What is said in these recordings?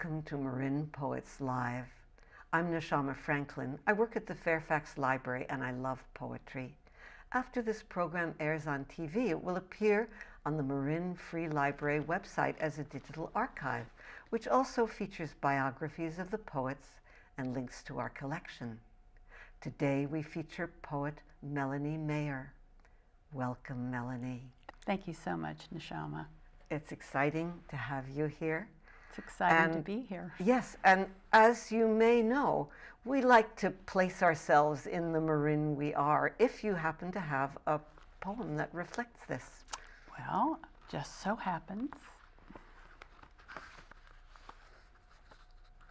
Welcome to Marin Poets Live. I'm Neshama Franklin. I work at the Fairfax Library and I love poetry. After this program airs on TV, it will appear on the Marin Free Library website as a digital archive, which also features biographies of the poets and links to our collection. Today we feature poet Melanie Maier. Welcome, Melanie. Thank you so much, Neshama. It's exciting to have you here. It's exciting to be here. Yes, and as you may know, we like to place ourselves in the Marin we are, if you happen to have a poem that reflects this. Well, just so happens.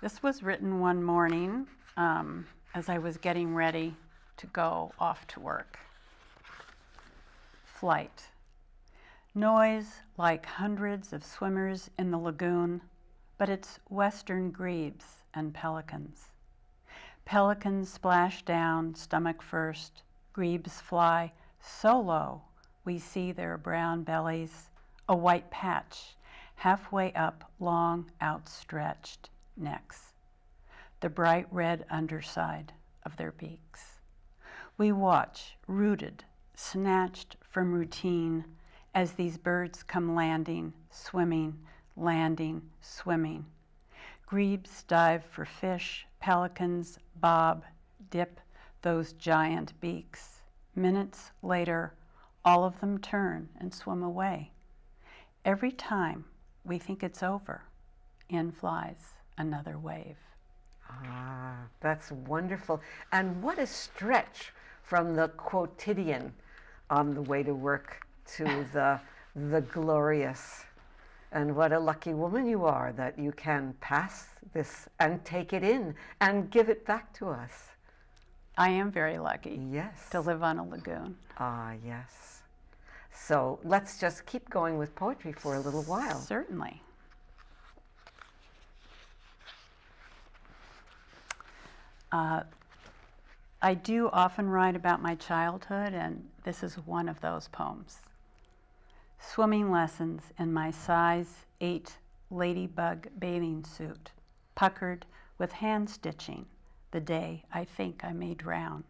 This was written one morning as I was getting ready to go off to work. Flight. Noise like hundreds of swimmers in the lagoon, but it's western grebes and pelicans. Pelicans splash down stomach first, grebes fly so low we see their brown bellies, a white patch halfway up long outstretched necks, the bright red underside of their beaks. We watch, rooted, snatched from routine, as these birds come landing, swimming, landing, swimming. Grebes dive for fish, pelicans bob, dip those giant beaks. Minutes later, all of them turn and swim away. Every time we think it's over, in flies another wave. Ah, that's wonderful. And what a stretch from the quotidian on the way to work to the glorious. And what a lucky woman you are that you can pass this and take it in and give it back to us. I am very lucky. Yes. To live on a lagoon. Ah, yes. So let's just keep going with poetry for a little while. Certainly. I do often write about my childhood, and this is one of those poems. Swimming lessons in my size 8 ladybug bathing suit, puckered with hand stitching the day I think I may drown.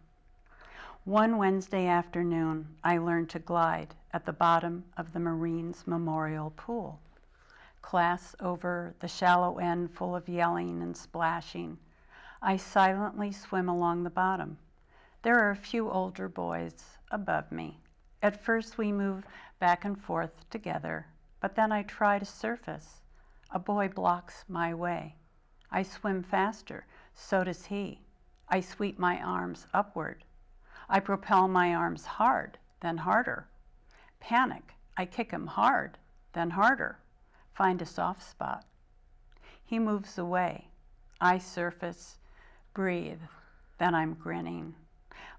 One Wednesday afternoon, I learned to glide at the bottom of the Marine's memorial pool. Class over, the shallow end full of yelling and splashing. I silently swim along the bottom. There are a few older boys above me. At first we move back and forth together, but then I try to surface. A boy blocks my way. I swim faster, so does he. I sweep my arms upward. I propel my arms hard, then harder. Panic, I kick him hard, then harder. Find a soft spot. He moves away. I surface, breathe, then I'm grinning.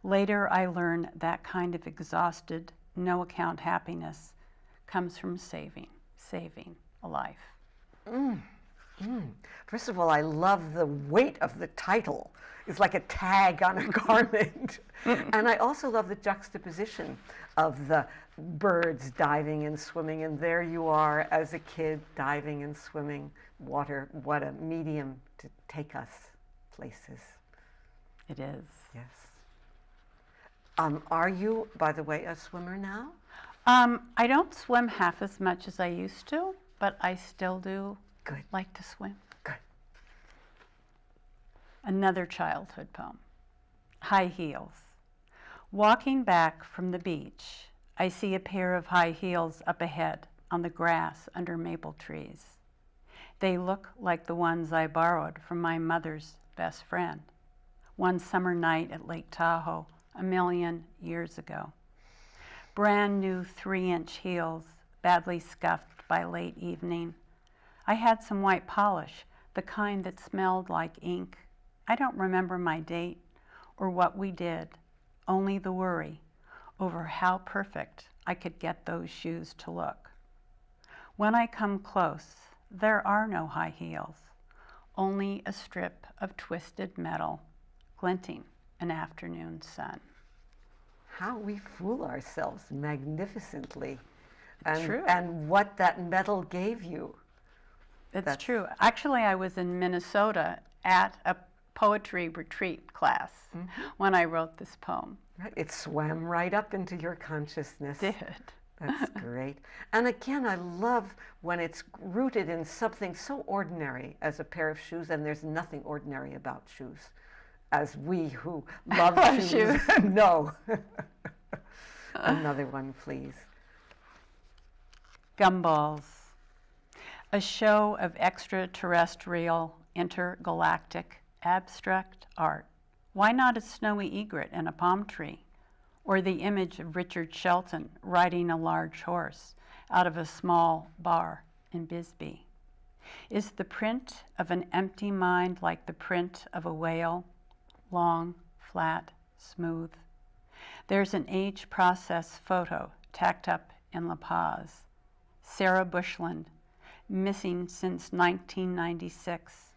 Later I learn that kind of exhausted, no-account happiness comes from saving a life. First of all, I love the weight of the title. It's like a tag on a garment. And I also love the juxtaposition of the birds diving and swimming, and there you are as a kid diving and swimming. Water, what a medium to take us places. It is. Yes. Are you, by the way, a swimmer now? I don't swim half as much as I used to, but I still do like to swim. Good. Another childhood poem. High heels. Walking back from the beach, I see a pair of high heels up ahead on the grass under maple trees. They look like the ones I borrowed from my mother's best friend one summer night at Lake Tahoe a million years ago. Brand new 3-inch heels, badly scuffed by late evening. I had some white polish, the kind that smelled like ink. I don't remember my date or what we did, only the worry over how perfect I could get those shoes to look. When I come close, there are no high heels, only a strip of twisted metal glinting an afternoon sun. How we fool ourselves magnificently. True. And what that metal gave you. It's true. Actually, I was in Minnesota at a poetry retreat class when I wrote this poem. Right. It swam right up into your consciousness. It did. That's great. And again, I love when it's rooted in something so ordinary as a pair of shoes, and there's nothing ordinary about shoes, as we who love shoes know. Another one, please. Gumballs. A show of extraterrestrial, intergalactic, abstract art. Why not a snowy egret and a palm tree? Or the image of Richard Shelton riding a large horse out of a small bar in Bisbee? Is the print of an empty mind like the print of a whale, long, flat, smooth? There's an age process photo tacked up in La Paz. Sarah Bushland, missing since 1996.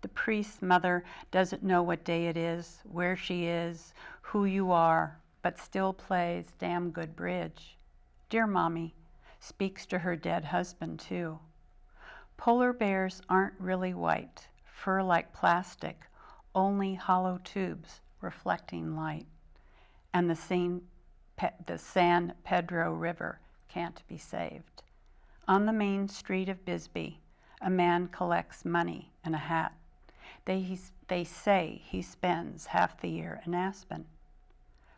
The priest's mother doesn't know what day it is, where she is, who you are, but still plays damn good bridge. Dear Mommy speaks to her dead husband too. Polar bears aren't really white, fur like plastic, only hollow tubes reflecting light. And the San Pedro River can't be saved. On the main street of Bisbee, a man collects money in a hat. They say he spends half the year in Aspen.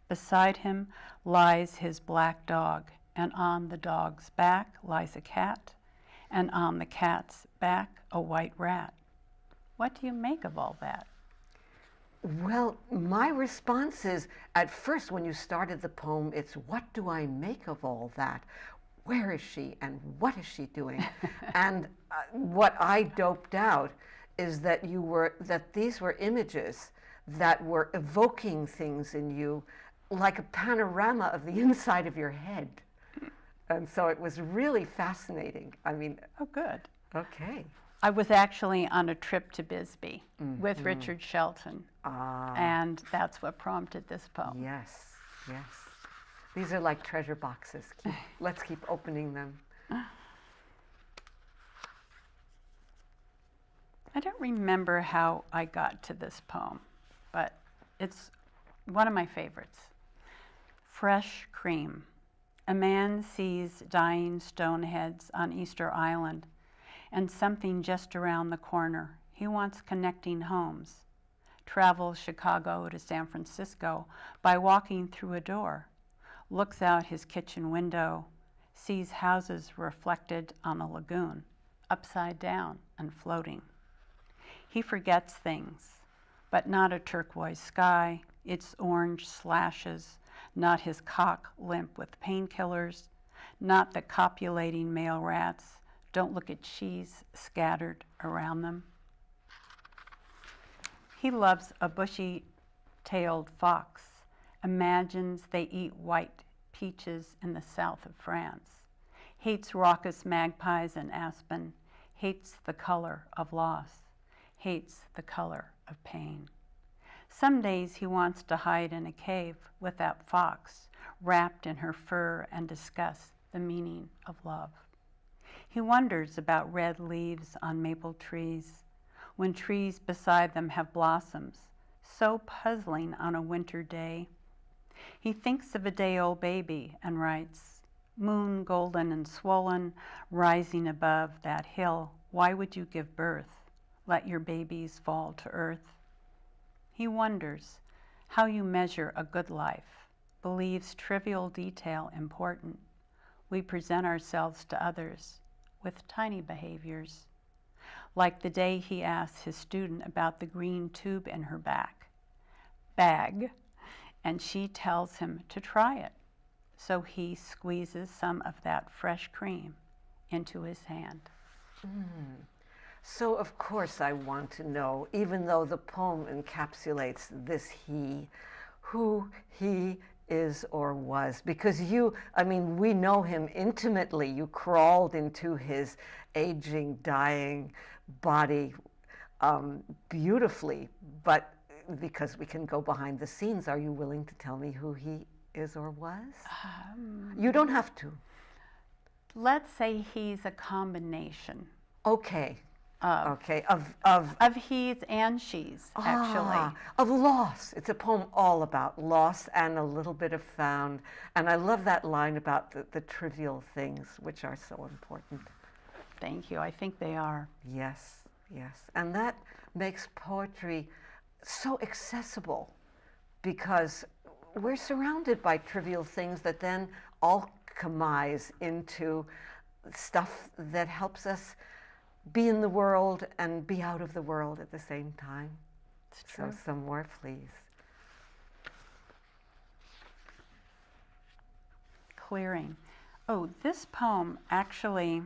Beside him lies his black dog, and on the dog's back lies a cat, and on the cat's back a white rat. What do you make of all that? Well, my response is, at first when you started the poem, it's what do I make of all that? Where is she and what is she doing? And what I doped out is that these were images that were evoking things in you like a panorama of the inside of your head. And so it was really fascinating. I mean, oh, good. Okay. I was actually on a trip to Bisbee with Richard Shelton, and that's what prompted this poem. Yes, yes. These are like treasure boxes. Let's keep opening them. I don't remember how I got to this poem, but it's one of my favorites. Fresh cream. A man sees dying stoneheads on Easter Island and something just around the corner. He wants connecting homes. Travels Chicago to San Francisco by walking through a door. Looks out his kitchen window, sees houses reflected on a lagoon, upside down and floating. He forgets things, but not a turquoise sky, its orange slashes, not his cock limp with painkillers, not the copulating male rats. Don't look at cheese scattered around them. He loves a bushy-tailed fox, imagines they eat white peaches in the south of France, hates raucous magpies in Aspen, hates the color of loss, hates the color of pain. Some days he wants to hide in a cave with that fox, wrapped in her fur, and discuss the meaning of love. He wonders about red leaves on maple trees, when trees beside them have blossoms, so puzzling on a winter day. He thinks of a day-old baby and writes, moon golden and swollen, rising above that hill, why would you give birth? Let your babies fall to earth. He wonders how you measure a good life, believes trivial detail important. We present ourselves to others with tiny behaviors, like the day he asks his student about the green tube in her bag, and she tells him to try it. So he squeezes some of that fresh cream into his hand. So of course I want to know, even though the poem encapsulates this he, who he is or was, because we know him intimately. You crawled into his aging, dying body beautifully, but because we can go behind the scenes, are you willing to tell me who he is or was? You don't have to. Let's say he's a combination. Okay. Okay, of he's and she's, actually. Of loss. It's a poem all about loss and a little bit of found. And I love that line about the trivial things, which are so important. Thank you. I think they are. Yes, yes. And that makes poetry so accessible because we're surrounded by trivial things that then alchemize into stuff that helps us be in the world and be out of the world at the same time. It's true. So some more, please. Clearing. Oh, this poem actually,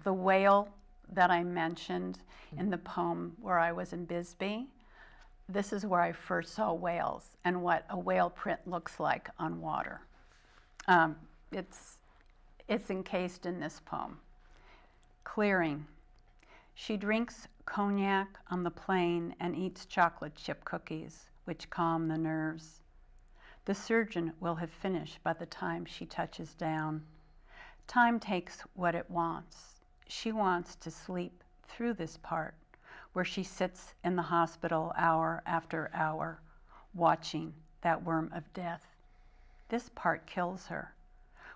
the whale that I mentioned in the poem where I was in Bisbee, this is where I first saw whales and what a whale print looks like on water. It's encased in this poem. Clearing. She drinks cognac on the plane and eats chocolate chip cookies, which calm the nerves. The surgeon will have finished by the time she touches down. Time takes what it wants. She wants to sleep through this part, where she sits in the hospital hour after hour, watching that worm of death. This part kills her,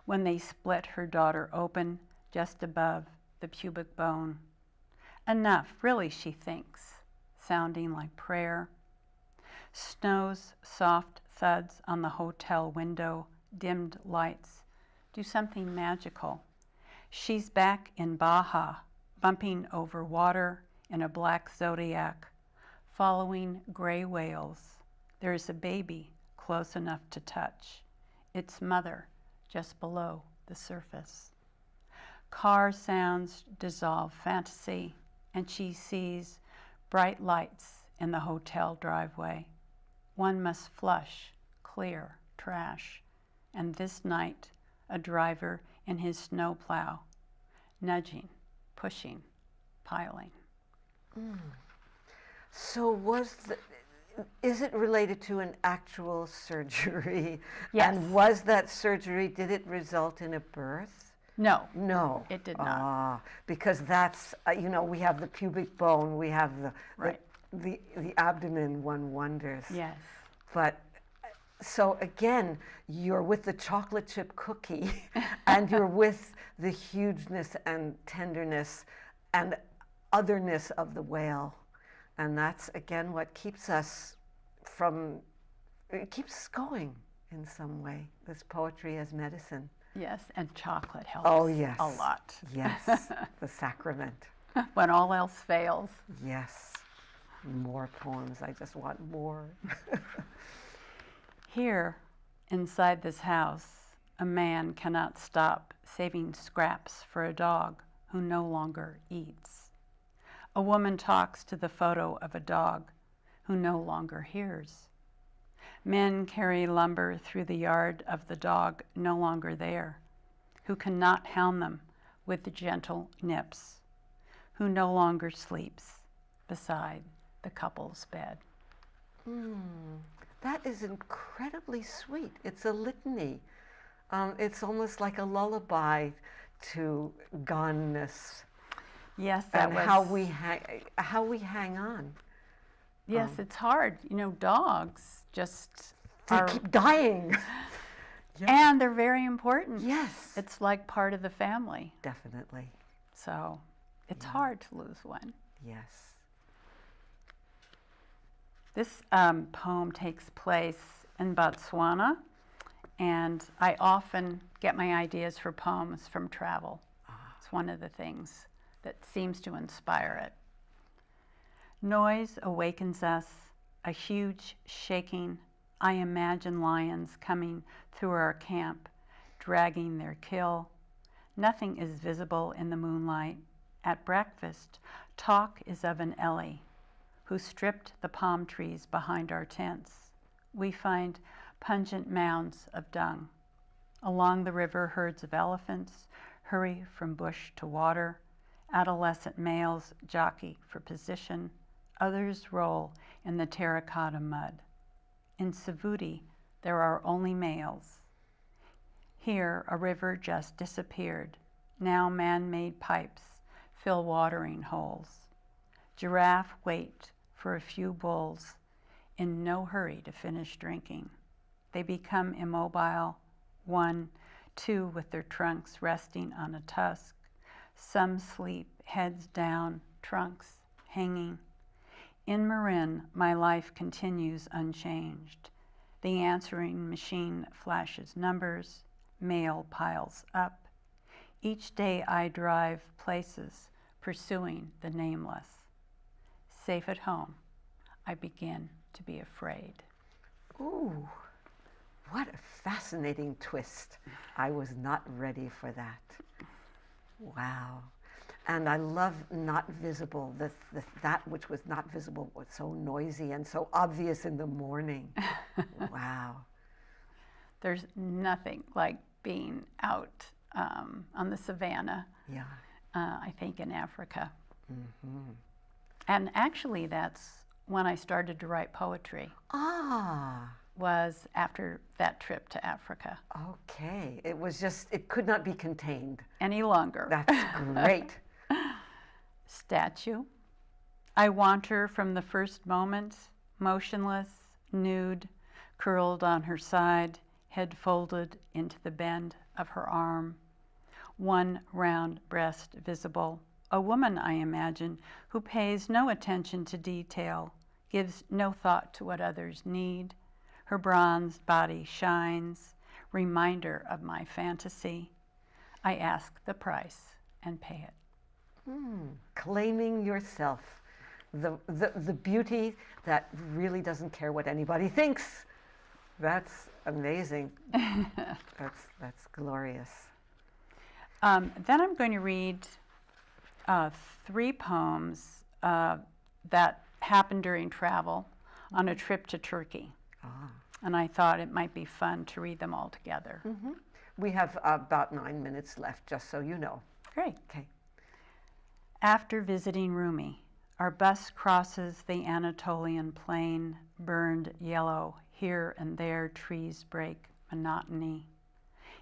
when they split her daughter open just above the pubic bone. Enough, really, she thinks, sounding like prayer. Snow's soft thuds on the hotel window, dimmed lights, do something magical. She's back in Baja, bumping over water in a black zodiac, following gray whales. There is a baby close enough to touch, its mother just below the surface. Car sounds dissolve fantasy, and she sees bright lights in the hotel driveway. One must flush, clear trash, and this night a driver in his snowplow, nudging, pushing, piling. So is it related to an actual surgery? Yes. And was that surgery, did it result in a birth? No. No. It did not. Because that's, we have the pubic bone, we have Right. the abdomen, one wonders. Yes. But so again, you're with the chocolate chip cookie and you're with the hugeness and tenderness and otherness of the whale. And that's, again, what keeps us it keeps us going in some way, this poetry as medicine. Yes, and chocolate helps Yes. a lot. Yes, the sacrament. When all else fails. Yes, more poems. I just want more. Here, inside this house, a man cannot stop saving scraps for a dog who no longer eats. A woman talks to the photo of a dog who no longer hears. Men carry lumber through the yard of the dog no longer there, who cannot hound them with the gentle nips, who no longer sleeps beside the couple's bed. That is incredibly sweet. It's a litany. It's almost like a lullaby to goneness. Yes, and how we hang on. Yes, it's hard. Dogs just They keep dying. And they're very important. Yes. It's like part of the family. Definitely. So it's hard to lose one. Yes. This poem takes place in Botswana, and I often get my ideas for poems from travel. It's one of the things that seems to inspire it. Noise awakens us, a huge shaking. I imagine lions coming through our camp, dragging their kill. Nothing is visible in the moonlight. At breakfast, talk is of an Ellie who stripped the palm trees behind our tents. We find pungent mounds of dung. Along the river, herds of elephants hurry from bush to water. Adolescent males jockey for position. Others roll in the terracotta mud. In Savuti, there are only males. Here, a river just disappeared. now man-made pipes fill watering holes. Giraffe wait for a few bulls in no hurry to finish drinking. They become immobile, one, two with their trunks resting on a tusk. Some sleep, heads down, trunks hanging. In Marin, my life continues unchanged. The answering machine flashes numbers, mail piles up. Each day I drive places, pursuing the nameless. Safe at home, I begin to be afraid. Ooh, what a fascinating twist. I was not ready for that. Wow. And I love not visible, that which was not visible was so noisy and so obvious in the morning. Wow. There's nothing like being out on the Savannah, Yeah. I think in Africa. Mm-hmm. And actually that's when I started to write poetry. Ah. Was after that trip to Africa. Okay. It was just, it could not be contained Any longer. That's great. Statue. I want her from the first moment, motionless, nude, curled on her side, head folded into the bend of her arm. One round breast visible. A woman, I imagine, who pays no attention to detail, gives no thought to what others need. Her bronzed body shines, reminder of my fantasy. I ask the price and pay it. Claiming yourself, the beauty that really doesn't care what anybody thinks. That's amazing. That's glorious. Then I'm going to read 3 poems that happened during travel on a trip to Turkey. And I thought it might be fun to read them all together. Mm-hmm. We have about 9 minutes left, just so you know. Great. Okay. After visiting Rumi, our bus crosses the Anatolian plain, burned yellow. Here and there trees break monotony.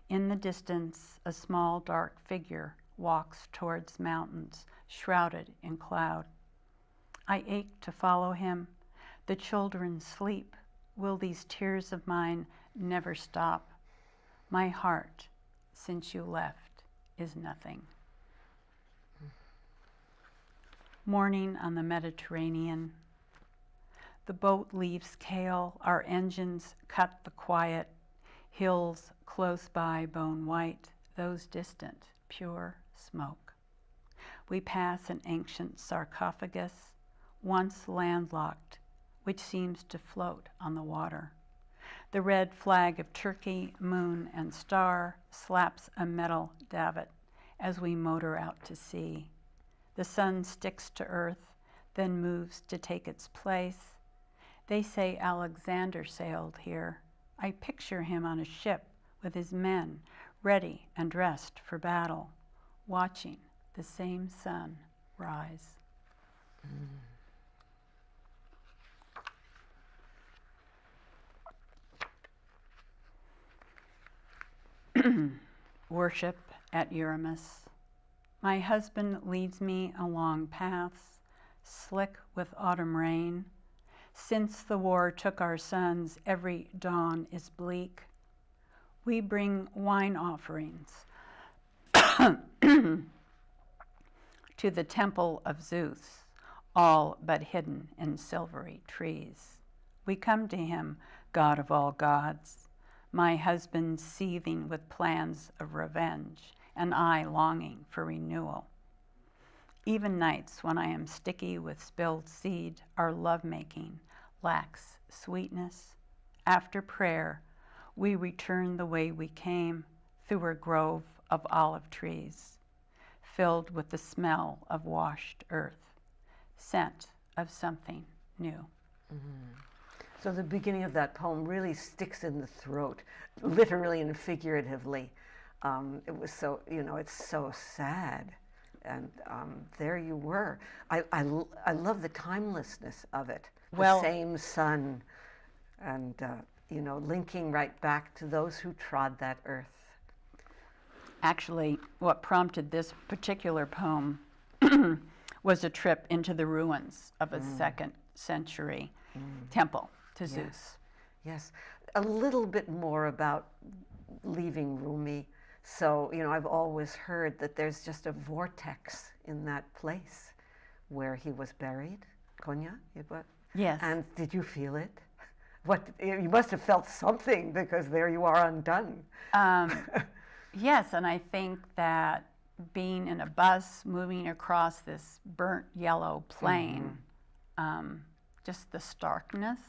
In the distance, a small dark figure walks towards mountains, shrouded in cloud. I ache to follow him. The children sleep. Will these tears of mine never stop? My heart, since you left, is nothing. Morning on the Mediterranean. The boat leaves Kale. Our engines cut the quiet. Hills close by bone white, those distant, pure smoke. We pass an ancient sarcophagus, once landlocked, which seems to float on the water. The red flag of Turkey, moon and star, slaps a metal davit as we motor out to sea. The sun sticks to earth, then moves to take its place. They say Alexander sailed here. I picture him on a ship with his men, ready and dressed for battle, watching the same sun rise. Worship at Uranus. My husband leads me along paths, slick with autumn rain. Since the war took our sons, every dawn is bleak. We bring wine offerings to the temple of Zeus, all but hidden in silvery trees. We come to him, God of all gods, my husband seething with plans of revenge, and I longing for renewal. Even nights when I am sticky with spilled seed, our lovemaking lacks sweetness. After prayer, we return the way we came, through a grove of olive trees, filled with the smell of washed earth, scent of something new. So the beginning of that poem really sticks in the throat, literally and figuratively. It was so, it's so sad. And there you were. I love the timelessness of it. The same sun, and linking right back to those who trod that earth. Actually, what prompted this particular poem was a trip into the ruins of a 2nd century temple to Zeus. Yes. A little bit more about leaving Rumi. So, I've always heard that there's just a vortex in that place where he was buried. Konya? Yes. And did you feel it? You must have felt something, because there you are undone. Yes, and I think that being in a bus moving across this burnt yellow plain, just the starkness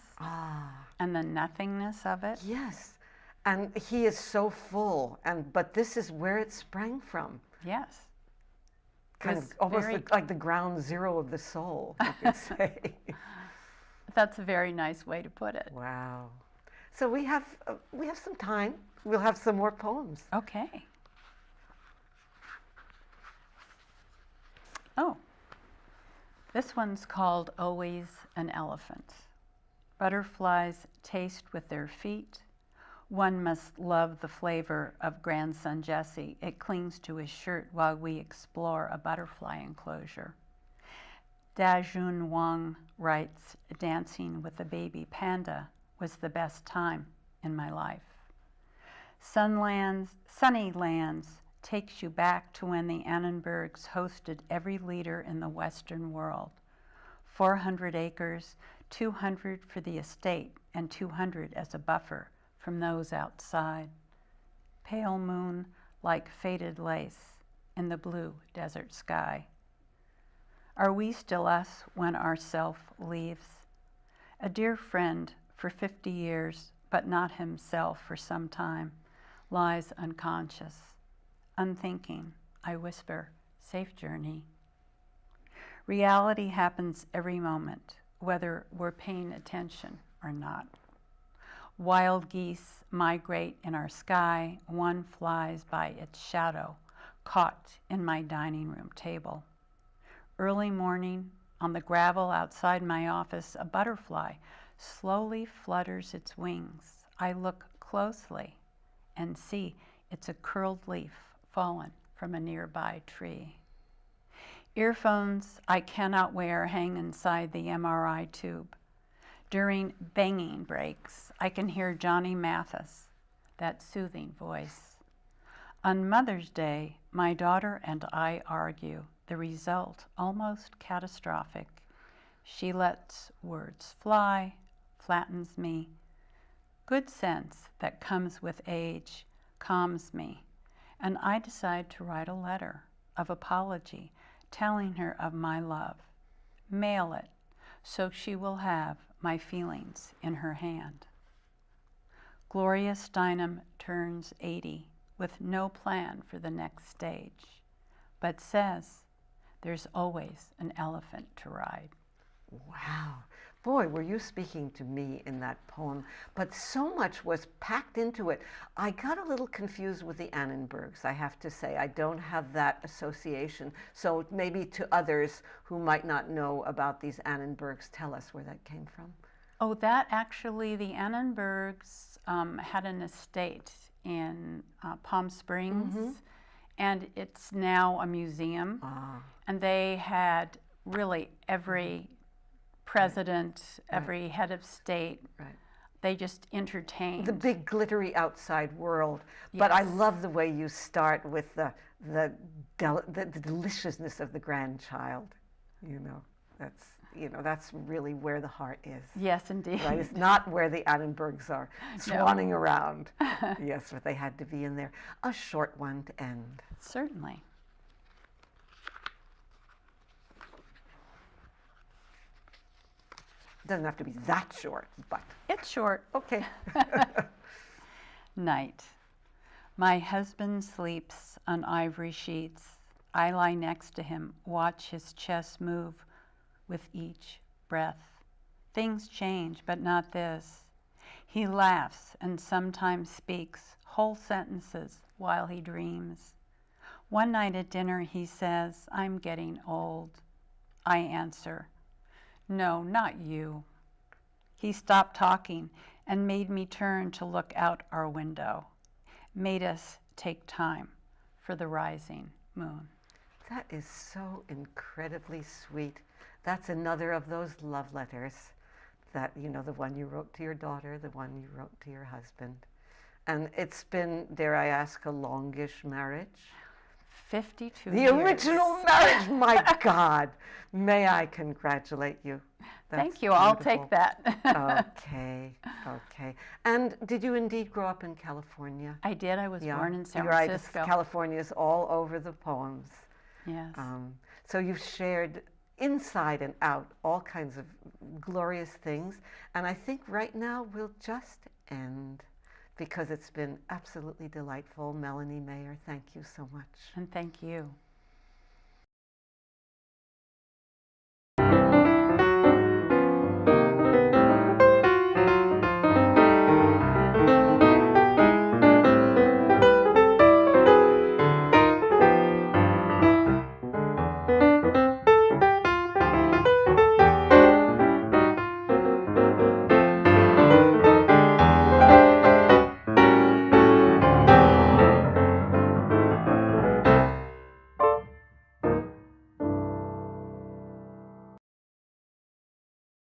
and the nothingness of it. Yes, and he is so full, but this is where it sprang from. Yes. Kind of almost like the ground zero of the soul, you could say. That's a very nice way to put it. Wow. So we have some time. We'll have some more poems. Okay. Oh, this one's called Always an Elephant. Butterflies taste with their feet. One must love the flavor of grandson Jesse. It clings to his shirt while we explore a butterfly enclosure. Dajun Wang writes, dancing with a baby panda was the best time in my life. Sunny Lands takes you back to when the Annenbergs hosted every leader in the Western world. 400 acres, 200 for the estate, and 200 as a buffer from those outside. Pale moon like faded lace in the blue desert sky. Are we still us when our self leaves? A dear friend for 50 years, but not himself for some time, lies unconscious. Unthinking, I whisper, safe journey. Reality happens every moment, whether we're paying attention or not. Wild geese migrate in our sky. One flies by its shadow, caught in my dining room table. Early morning, on the gravel outside my office, a butterfly slowly flutters its wings. I look closely and see it's a curled leaf fallen from a nearby tree. Earphones I cannot wear hang inside the MRI tube. During banging breaks, I can hear Johnny Mathis, that soothing voice. On Mother's Day, my daughter and I argue, the result almost catastrophic. She lets words fly, flattens me. Good sense that comes with age calms me, and I decide to write a letter of apology telling her of my love. Mail it so she will have my feelings in her hand. Gloria Steinem turns 80 with no plan for the next stage, but says there's always an elephant to ride. Wow. Boy, were you speaking to me in that poem, but so much was packed into it. I got a little confused with the Annenbergs, I have to say. I don't have that association. So maybe to others who might not know about these Annenbergs, tell us where that came from. Oh, that actually, the Annenbergs had an estate in Palm Springs, and it's now a museum. And they had really every president, every head of state. They just entertained. The big glittery outside world. But I love the way you start with the deliciousness of the grandchild. That's really where the heart is. Yes, indeed. Right? It's not where the Annenbergs are swanning around. Yes, but they had to be in there. A short one to end. Certainly. Doesn't have to be that short, but. It's short. Okay. Night. My husband sleeps on ivory sheets. I lie next to him, watch his chest move with each breath. Things change, but not this. He laughs and sometimes speaks whole sentences while he dreams. One night at dinner he says, I'm getting old. I answer, no, not you. He stopped talking and made me turn to look out our window, made us take time for the rising moon. That is so incredibly sweet. That's another of those love letters that, you know, the one you wrote to your daughter, the one you wrote to your husband. And it's been, dare I ask, a longish marriage? 52 the years. Original marriage, my God. May I congratulate you. That's Thank you. I'll take beautiful. that. Okay, okay. And did you indeed grow up in California? I did. I was born in San You're right. Francisco. California is all over the poems. Yes. So you've shared inside and out all kinds of glorious things. And I think right now we'll just end because it's been absolutely delightful. Melanie Maier, thank you so much. And thank you.